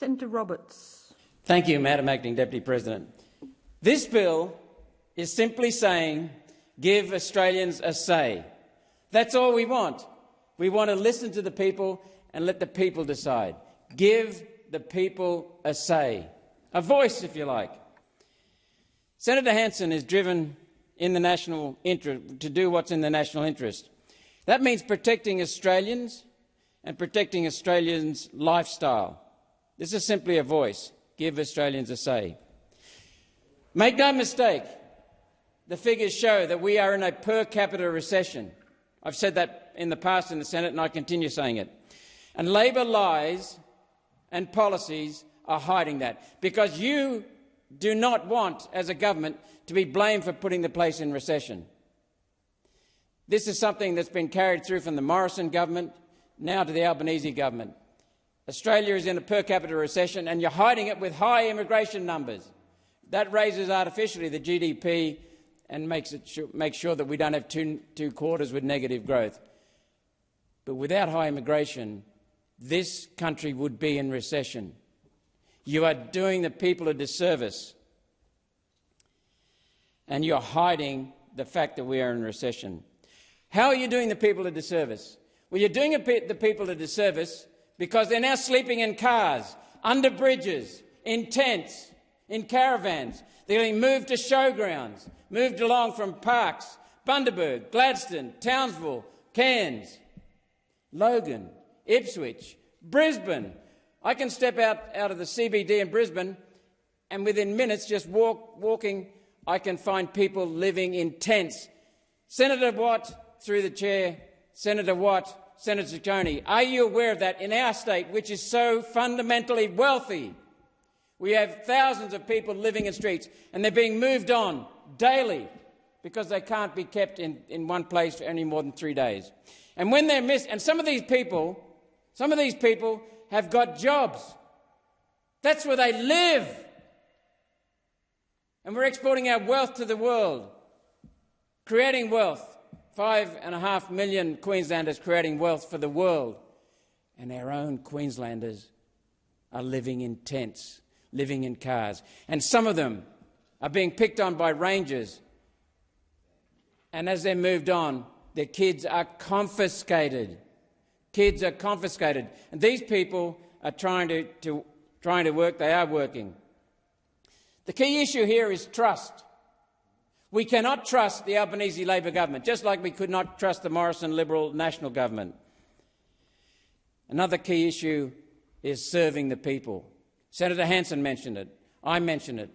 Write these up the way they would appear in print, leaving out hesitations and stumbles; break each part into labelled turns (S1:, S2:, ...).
S1: Senator Roberts.
S2: Thank you, Madam Acting Deputy President. This bill is simply saying give Australians a say. That's all we want. We want to listen to the people and let the people decide. Give the people a say, a voice, if you like. Senator Hanson is driven in the national interest to do what's in the national interest. That means protecting Australians and protecting Australians' lifestyle. This is simply a voice. Give Australians a say. Make no mistake, the figures show that we are in a per capita recession. I've said that in the past in the Senate and I continue saying it. And Labor lies and policies are hiding that because you do not want, as a government, to be blamed for putting the place in recession. This is something that's been carried through from the Morrison government now to the Albanese government. Australia is in a per capita recession and you're hiding it with high immigration numbers. That raises artificially the GDP and makes sure that we don't have two quarters with negative growth. But without high immigration, this country would be in recession. You are doing the people a disservice and you're hiding the fact that we are in recession. How are you doing the people a disservice? Well, you're doing the people a disservice because they're now sleeping in cars, under bridges, in tents, in caravans. They're getting moved to showgrounds, moved along from Parks, Bundaberg, Gladstone, Townsville, Cairns, Logan, Ipswich, Brisbane. I can step out of the CBD in Brisbane and within minutes, just walking, I can find people living in tents. Senator Watt, through the chair, Senator Watt, Senator Ciccone, are you aware of that in our state, which is so fundamentally wealthy? We have thousands of people living in streets and they're being moved on daily because they can't be kept in one place for any more than 3 days. And when they're missed, and some of these people have got jobs. That's where they live. And we're exporting our wealth to the world, creating wealth. 5.5 million Queenslanders creating wealth for the world. And our own Queenslanders are living in tents, living in cars. And some of them are being picked on by rangers. And as they're moved on, their kids are confiscated. Kids are confiscated. And these people are trying to work. They are working. The key issue here is trust. We cannot trust the Albanese Labor government, just like we could not trust the Morrison Liberal National government. Another key issue is serving the people. Senator Hanson mentioned it. I mentioned it.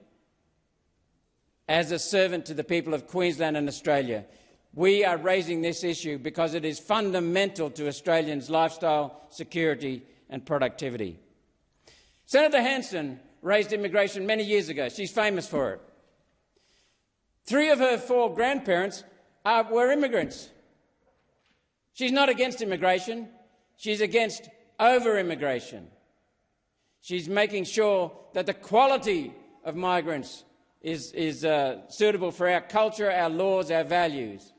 S2: As a servant to the people of Queensland and Australia, we are raising this issue because it is fundamental to Australians' lifestyle, security and productivity. Senator Hanson raised immigration many years ago. She's famous for it. 3 of her 4 grandparents were immigrants. She's not against immigration. She's against over-immigration. She's making sure that the quality of migrants is suitable for our culture, our laws, our values.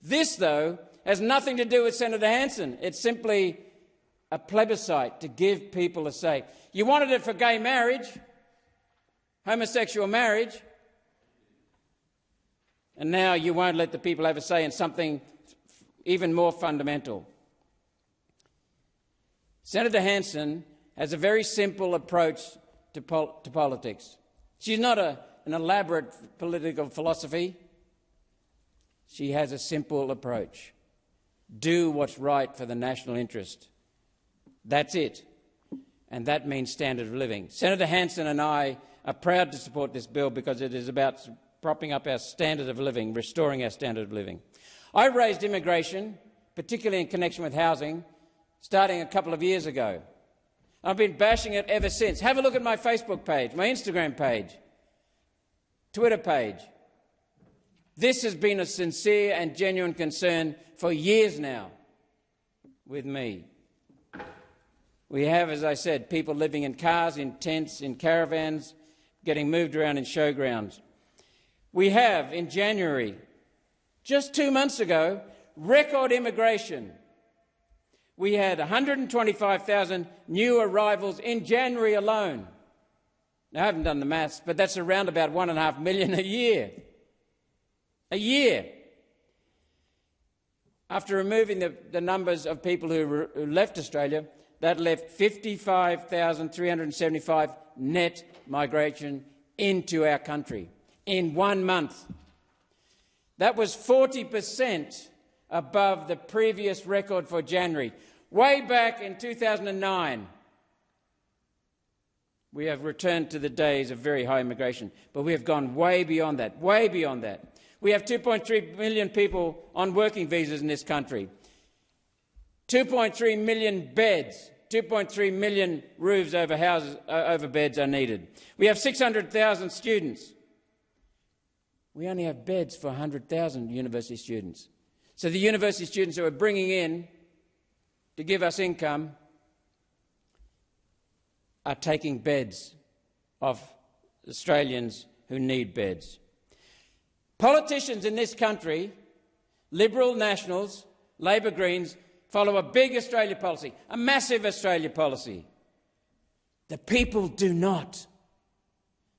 S2: This, though, has nothing to do with Senator Hanson. It's simply a plebiscite to give people a say. You wanted it for gay marriage, homosexual marriage, and now you won't let the people have a say in something even more fundamental. Senator Hanson has a very simple approach to politics. She's not an elaborate political philosophy. She has a simple approach. Do what's right for the national interest. That's it. And that means standard of living. Senator Hanson and I are proud to support this bill because it is about propping up our standard of living, restoring our standard of living. I raised immigration, particularly in connection with housing, starting a couple of years ago. I've been bashing it ever since. Have a look at my Facebook page, my Instagram page, Twitter page. This has been a sincere and genuine concern for years now with me. We have, as I said, people living in cars, in tents, in caravans, getting moved around in showgrounds. We have, in January, just 2 months ago, record immigration. We had 125,000 new arrivals in January alone. Now, I haven't done the maths, but that's around about 1.5 million a year. A year. After removing the numbers of people who left Australia, that left 55,375 net migration into our country in 1 month. That was 40% above the previous record for January. Way back in 2009, we have returned to the days of very high immigration, but we have gone way beyond that, way beyond that. We have 2.3 million people on working visas in this country, 2.3 million beds, 2.3 million roofs over houses, over beds are needed. We have 600,000 students. We only have beds for 100,000 university students. So the university students who are bringing in to give us income are taking beds off Australians who need beds. Politicians in this country, Liberal Nationals, Labor Greens, follow a big Australia policy, a massive Australia policy. The people do not.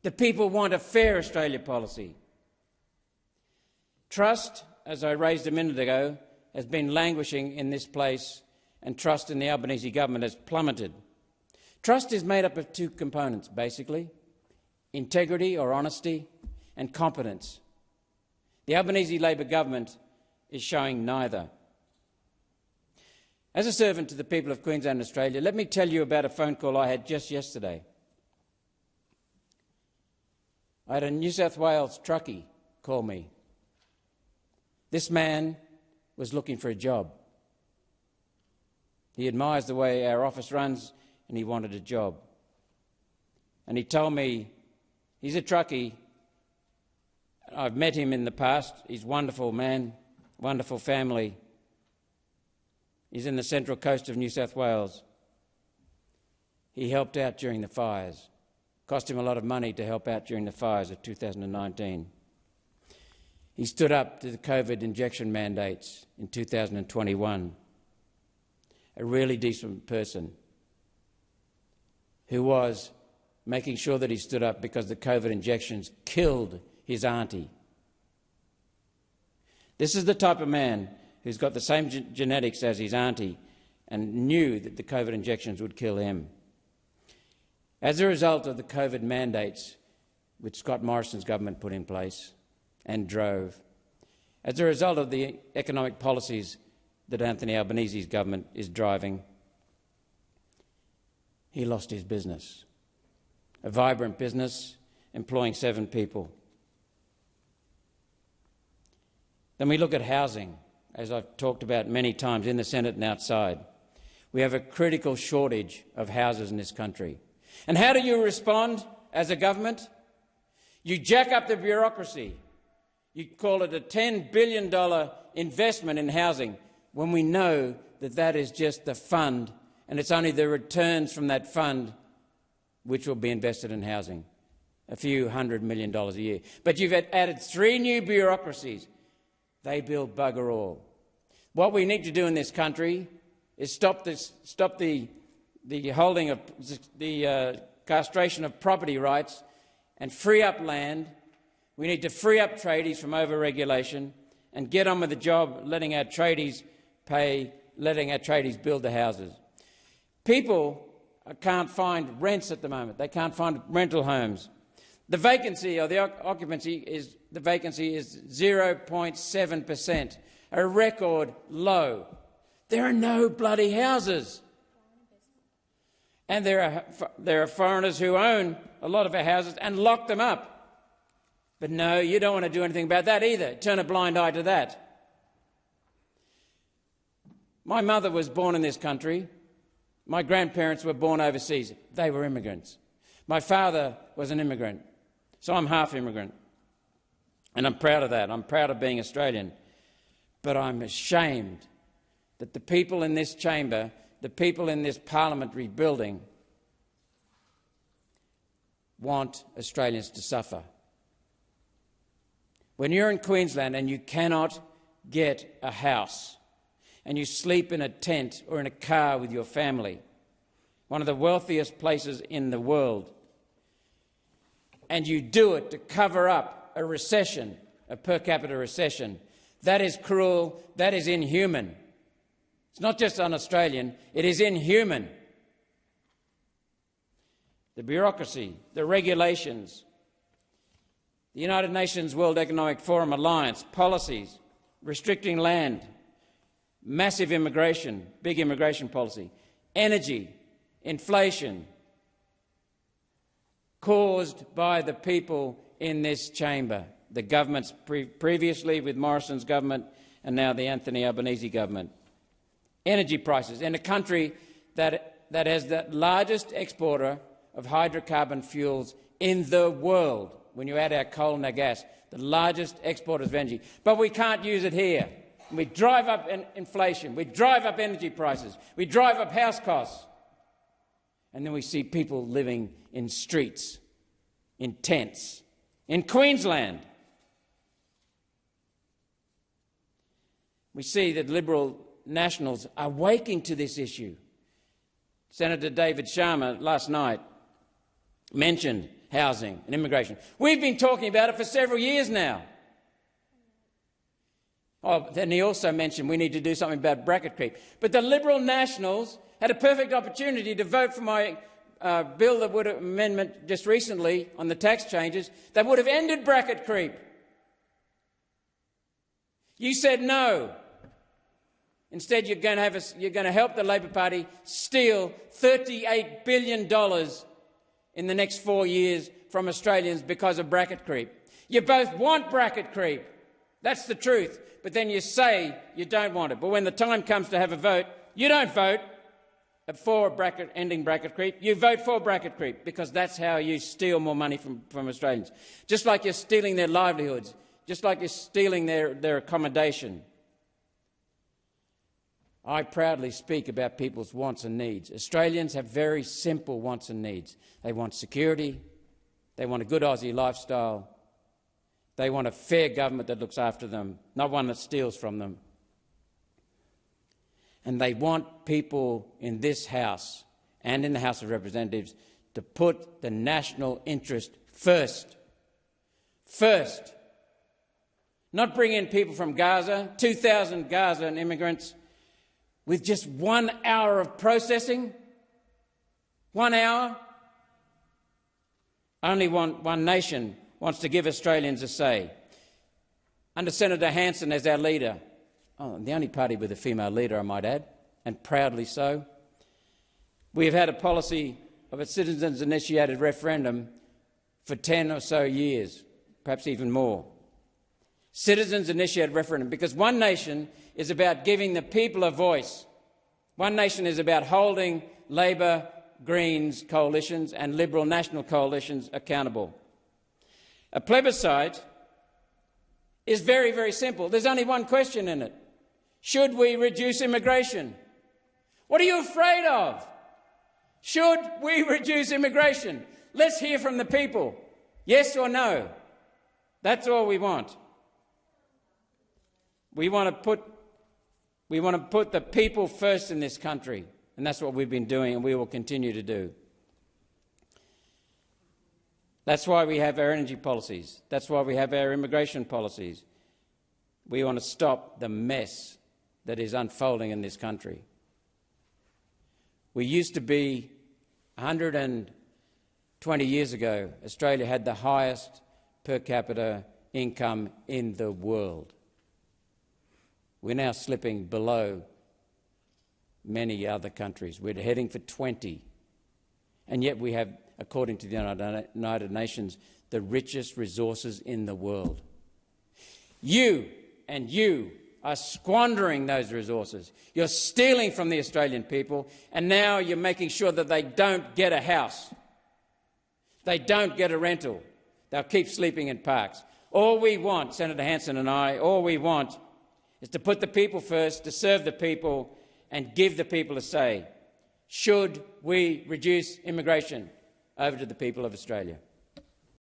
S2: The people want a fair Australia policy. Trust, as I raised a minute ago, has been languishing in this place, and trust in the Albanese government has plummeted. Trust is made up of two components, basically: integrity or honesty and competence. The Albanese Labor government is showing neither. As a servant to the people of Queensland and Australia, let me tell you about a phone call I had just yesterday. I had a New South Wales truckie call me. This man was looking for a job. He admires the way our office runs and he wanted a job. And he told me he's a truckie. I've met him in the past. He's a wonderful man, wonderful family. He's in the central coast of New South Wales. He helped out during the fires. Cost him a lot of money to help out during the fires of 2019. He stood up to the COVID injection mandates in 2021. A really decent person who was making sure that he stood up because the COVID injections killed his auntie. This is the type of man who's got the same genetics as his auntie and knew that the COVID injections would kill him. As a result of the COVID mandates, which Scott Morrison's government put in place and drove, as a result of the economic policies that Anthony Albanese's government is driving, he lost his business. A vibrant business employing 7 people. Then we look at housing, as I've talked about many times in the Senate and outside. We have a critical shortage of houses in this country. And how do you respond as a government? You jack up the bureaucracy. You call it a $10 billion investment in housing when we know that that is just the fund and it's only the returns from that fund which will be invested in housing, a few $100 million a year. But you've added 3 new bureaucracies. They build bugger all. What we need to do in this country is stop the holding of the castration of property rights and free up land. We need to free up tradies from over-regulation and get on with the job, letting our tradies pay, letting our tradies build the houses. People can't find rents at the moment. They can't find rental homes. The vacancy or the occupancy is 0.7%, a record low. There are no bloody houses. And there are foreigners who own a lot of our houses and lock them up. But no, you don't want to do anything about that either. Turn a blind eye to that. My mother was born in this country. My grandparents were born overseas. They were immigrants. My father was an immigrant, so I'm half immigrant. And I'm proud of that. I'm proud of being Australian. But I'm ashamed that the people in this chamber, the people in this parliamentary building, want Australians to suffer. When you're in Queensland and you cannot get a house, and you sleep in a tent or in a car with your family, one of the wealthiest places in the world, and you do it to cover up a recession, a per capita recession, that is cruel, that is inhuman. It's not just un-Australian, it is inhuman. The bureaucracy, the regulations, the United Nations World Economic Forum alliance, policies, restricting land, massive immigration, big immigration policy, energy, inflation, caused by the people in this chamber, the governments previously with Morrison's government and now the Anthony Albanese government. Energy prices in a country that has the largest exporter of hydrocarbon fuels in the world, when you add our coal and our gas, the largest exporters of energy. But we can't use it here. We drive up inflation, we drive up energy prices, we drive up house costs, and then we see people living in streets, in tents, in Queensland. We see that Liberal Nationals are waking to this issue. Senator David Sharma last night mentioned housing and immigration. We've been talking about it for several years now. Oh, then he also mentioned we need to do something about bracket creep. But the Liberal Nationals had a perfect opportunity to vote for my bill that would have amendment just recently on the tax changes that would have ended bracket creep. You said no. Instead, you're going to help the Labor Party steal $38 billion in the next 4 years from Australians because of bracket creep. You both want bracket creep. That's the truth. But then you say you don't want it. But when the time comes to have a vote, you don't vote for ending bracket creep. You vote for bracket creep because that's how you steal more money from Australians. Just like you're stealing their livelihoods, just like you're stealing their accommodation. I proudly speak about people's wants and needs. Australians have very simple wants and needs. They want security, they want a good Aussie lifestyle, they want a fair government that looks after them, not one that steals from them. And they want people in this House and in the House of Representatives to put the national interest first. First. Not bring in people from Gaza, 2,000 Gazan immigrants, with just 1 hour of processing. 1 hour. Only one nation wants to give Australians a say. Under Senator Hanson as our leader, the only party with a female leader, I might add, and proudly so, we have had a policy of a citizens-initiated referendum for 10 or so years, perhaps even more. Citizens-initiated referendum, because One Nation is about giving the people a voice. One Nation is about holding Labor, Greens coalitions and Liberal National coalitions accountable. A plebiscite is very, very simple. There's only one question in it. Should we reduce immigration? What are you afraid of? Should we reduce immigration? Let's hear from the people. Yes or no? That's all we want. We want to put the people first in this country, and that's what we've been doing and we will continue to do. That's why we have our energy policies. That's why we have our immigration policies. We want to stop the mess that is unfolding in this country. We used to be, 120 years ago, Australia had the highest per capita income in the world. We're now slipping below many other countries. We're heading for 20. And yet we have, according to the United Nations, the richest resources in the world. You are squandering those resources. You're stealing from the Australian people, and now you're making sure that they don't get a house. They don't get a rental. They'll keep sleeping in parks. All we want, Senator Hanson and I, all we want is to put the people first, to serve the people and give the people a say. Should we reduce immigration? Over to the people of Australia.